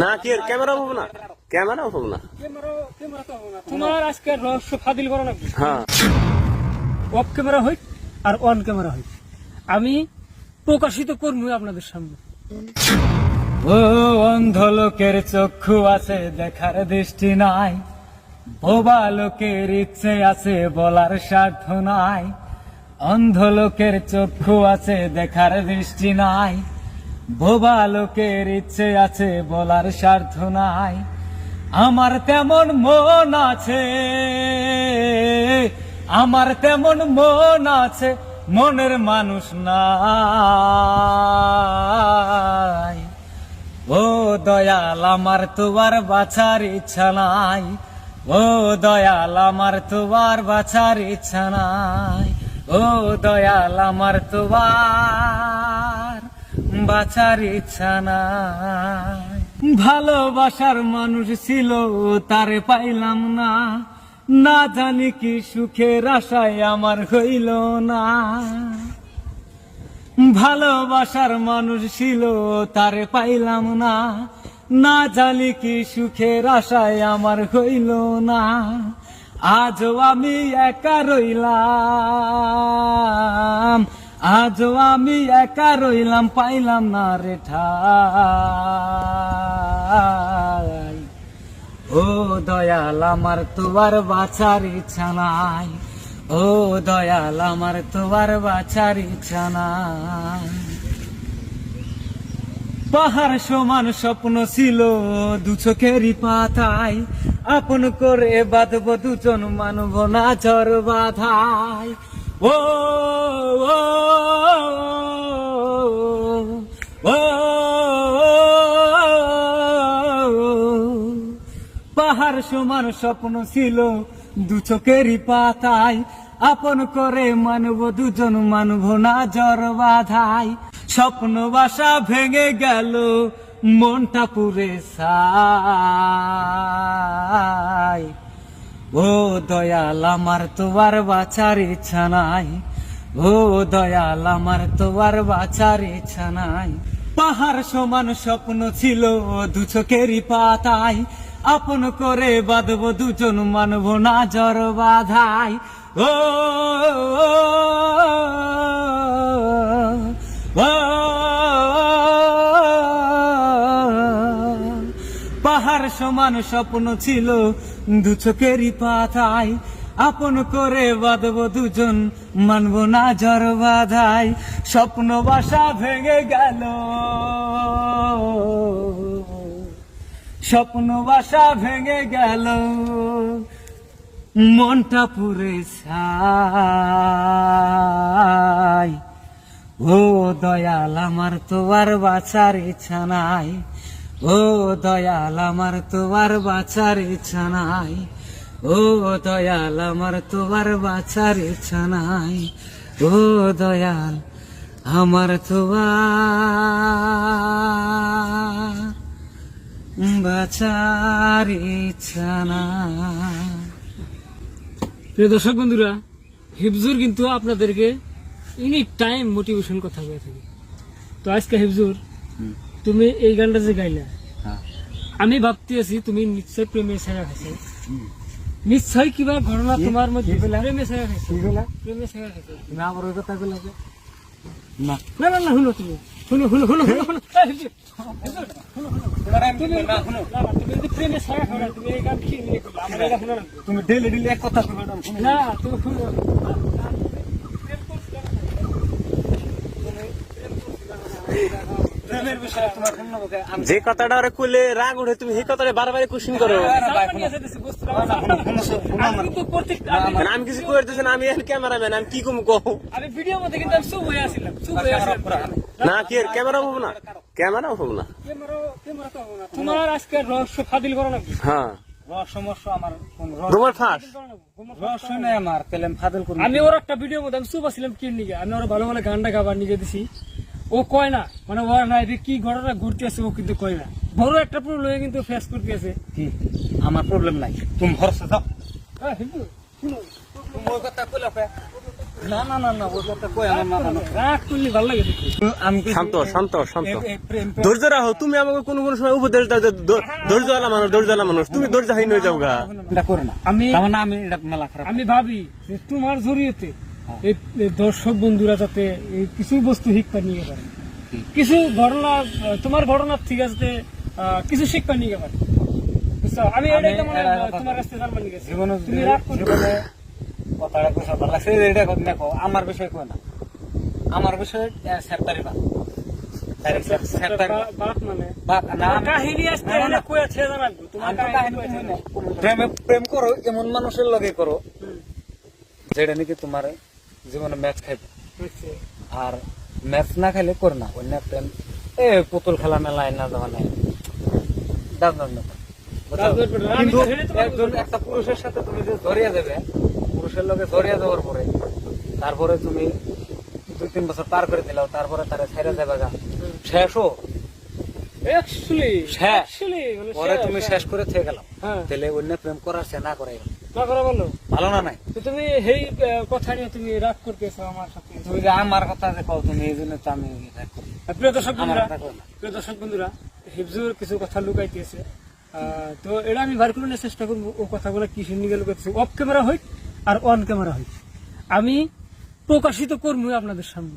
না কি ক্যামেরা হবে না, ক্যামেরা হবে না, তোমার আজকে রহস্য ফাদিল করা লাগবে। হ্যাঁ অফ ক্যামেরা হই আর অন ক্যামেরা হই, আমি প্রকাশিত করবো আপনাদের সামনে। ও অন্ধ লোকের চক্ষু আছে দেখার দৃষ্টি নাই, বোবা লোকের ইচ্ছে আছে বলার স্বার্থ নাই। অন্ধ লোকের চক্ষু আছে দেখার দৃষ্টি নাই, বোবা লোকের ইচ্ছে আছে বলার স্বার্থ নাই। আমার তেমন মন আছে, আমার তেমন মন আছে, মনের মানুষ নাই। ও দয়াল আমার তো আর বাঁচার ইচ্ছা নাই, ও দয়াল আমার তো আর বাঁচার ইচ্ছা নাই, ও দয়াল আমার তো আর বাঁচার ইচ্ছা নাই। ভালোবাসার মানুষ ছিল তারে পাইলাম না, না জানি কি সুখের আশায় আমার হইল না। ভালোবাসার মানুষ ছিল তারে পাইলাম না, না জানি কি সুখের আশায় আমার হইল না। আজও আমি একা রইলাম, আজও আমি একা রইলাম, পাইলাম না রে ঠাই। ও দয়াল আমার তো আর বাঁচার ইচ্ছা নাই, ও দয়াল আমার তো আর বাঁচার ইচ্ছা নাই। পাহাড় সমান স্বপ্ন ছিল দু চোখেরই পাতায়, আপন করে বাঁধব দুজন মানব না ঝড় বাধায়। ও ও ও পাহাড় সমান স্বপ্ন ছিল দু চোখেরই পাতায়, আপন করে মানব দুজন মানব না ঝড় বাধায়। স্বপ্ন বাসা ভেঙে গেল মনটা পুরে ছাই। ও দয়াল আমার তো আর বাঁচার ইচ্ছা নাই, ও দয়াল আমার তো আর বাঁচার ইচ্ছা নাই। পাহাড় সমান স্বপ্ন ছিল দু চোখেরই পাতায়, আপন করে বাঁধব দুজন মানব না ঝড় বাধায়। ও পাহাড় সমান স্বপ্ন ছিল দু চোখেরই পাতায়, আপন করে বাঁধব দুজন মানব না ঝড় বাধায়। স্বপ্ন বাসা ভেঙে গেল, স্বপ্ন বাসা ভেঙে গেল, মনটা পুরে ছাই। ও দয়াল আমার তো আর বাঁচার ইচ্ছা নাই, ও দয়াল আমার তো আর বাঁচার ইচ্ছা নাই, ও দয়াল আমার তো আর বাঁচার ইচ্ছা নাই, ও দয়াল আমার তো আর বাঁচার ইচ্ছা নাই। প্রিয় দর্শক বন্ধুরা, হিফজুর কিন্তু আপনাদেরকে এনি টাইম মোটিভেশন কথা বলে থাকে। তো আজকে হিফজুর তুমি এই গানটা যে গাইলা, আমি ভাবতে আছি তুমি নিশ্চয় প্রেমে ছায়া খাইছো, নিশ্চয় কিবা ঘটনা তোমার মধ্যে প্রেমে ছায়া খাইছো, প্রেমে ছায়া খাইছো। তুমি আমার ওই কথা বলে না না না না, শুনো তুমি, শুনো শুনো শুনো শুনো শুনো, তুমি ডেলি ডেলি এক কথা না, তুমি শুনো। যে কথাটা ওরে কইলে রাগ উঠে, তুমি সেই কথাটা বারবার কোশ্চেন করো। আমি কিছু করতেছি না, আমি ক্যামেরাম্যান, আমি কি কম কো? আমি ভিডিও মধ্যে কিন্তু আমি চুপ হয়ে আসছিলাম, চুপ হয়ে আসছিলাম। না কি ক্যামেরা হবে না, ক্যামেরা হবে না, তোমার আজকে রহস্য ফাদিল করা লাগবে। হ্যাঁ সমস্যা আমার তোমার ফাঁস রহস্য নেই আমার, তাহলে আমি ফাদিল করব। আমি ওর একটা ভিডিও মধ্যে আমি চুপ আসছিলাম কি নিয়ে, আমি ওরা ভালো ভালো গানটা গাবার নিজে দিছি, ও কয় না, মানে ওর না কি ঘটনা ঘুরতেছে ও কিন্তু কয় না। বড় একটা প্রবলেম কিন্তু ফেস করতে আছে। কি আমার প্রবলেম নাই, তুমি ভরসা দাও। হ্যাঁ, কিন্তু শুনো, তুমি ওই কথা কইলা না না না না ওটা তো কই আমার মাথা না রাগ করলে ভালো লাগে দেখি। আমি কি শান্ত শান্ত শান্ত প্রেম ধৈর্য রাখো। তুমি আমাকে কোনো কোনো সময় উপদেশ দাও যে ধৈর্যওয়ালা মানুষ তুমি ধৈর্যহীন হয়ে যাও গা। এটা করে না আমি তার মানে আমি এটা মেলা খারাপ আমি ভাবি যে তোমার জড়িয়েতে এই দর্শক বন্ধুরা যাতে এই কিছু বস্তু শিক্ষা নিয়ে পারে, কিছু ঘটনা তোমার ঘটনার ঠিক আছে কিছু শিক্ষা নিয়ে পারে, বুঝছো? আমি এটাই তোমার কাছে জানবার নিয়ে গেছি। জীবনে তুমি রাগ করো জীবনে কথাটা কইছ ভালো লাগছে এটা কথা দেখো আমার বিষয় কই না আমার বিষয় সেপ্টারি বা ডাইরেক্ট সেপ্টারি বাপ মানে বা না কাহিনী আসতে না, না, এনে না। কই আছে জানাবো তোমার আমি তো কাহিনী কাহিনী কই আছে কই না। প্রেম করো এমন মানুষের লগে করো যেটা নাকি তোমার জীবনে ম্যাচ খাইবে বুঝছে? আর ম্যাচ না খাইলে করে না অন্য প্রেম এ পুতুল খেলা মেলায় না যখন দাম দাম না আমি কিন্তু তো হেরে তোমার একজন একটা পুরুষের সাথে তুমি যে জড়িয়ে যাবে পুরুষের লগে জড়িয়ে যাওয়ার পরে তারপরে তুমি 2-3 বছর পার করে দিলাও তারপরে তারা ছেড়ে যাবে গা শেষও Actually, পরে তুমি শেষ করে থেকে গেলাম হ্যাঁ। তাহলে অন্য প্রেম করার সে না করাই না করে বলো ভালো না নাই তো তুমি এই কথা নিয়ে তুমি রাগ করতেছো আমার সাথে। তুমি যে আমার কথা যে কও তুমি এই জন্য তো আমি রাগ করি। প্রিয় দর্শক আমার বন্ধুরা, কথা কও না। প্রিয় দর্শক বন্ধুরা, হিফজুর কিছু কথা লুকাইতেছে, তো এটা আমি বার করে নেওয়ার চেষ্টা করবো। ও কথাগুলো কি শুনে লুকাইতেছে, অফ ক্যামেরা হই আর অন ক্যামেরা হই, আমি প্রকাশিত করবো আপনাদের সামনে।